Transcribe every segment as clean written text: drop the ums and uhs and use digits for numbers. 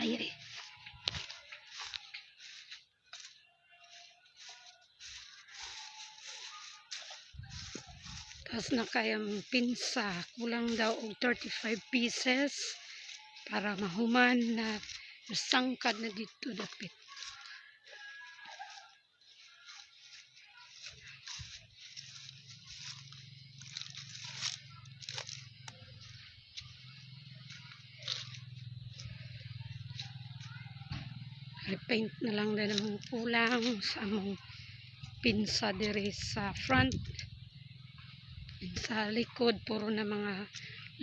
Ay. Tapos na kayang pinsa, kulang daw og 35 pieces para mahuman na nasangkad na dito dapit. Repaint na lang din ang kulang sa among pinsa diri sa front. Sa likod puro na mga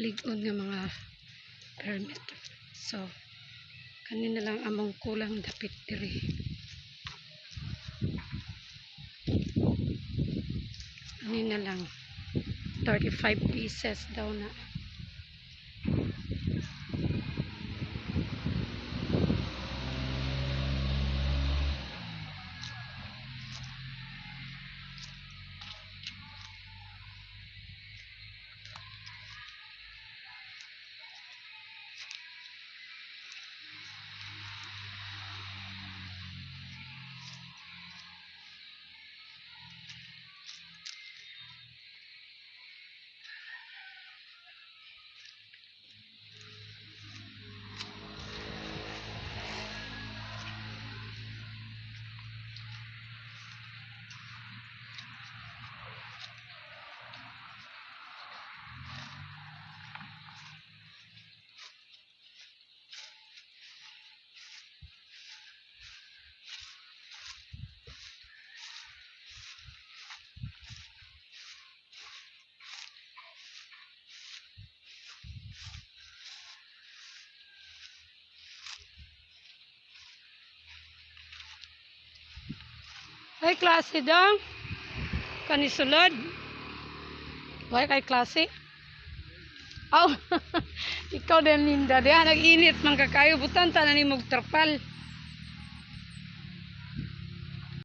ligon nga mga permit. So kanina lang among kulang dapit diri. Kanina lang 35 pieces daw na. Ay klase dong. Kanisulod. Why kay klase? Oh, ikaw din linda. Diyan nag-init man kakayo butan tanan ni mog trapal.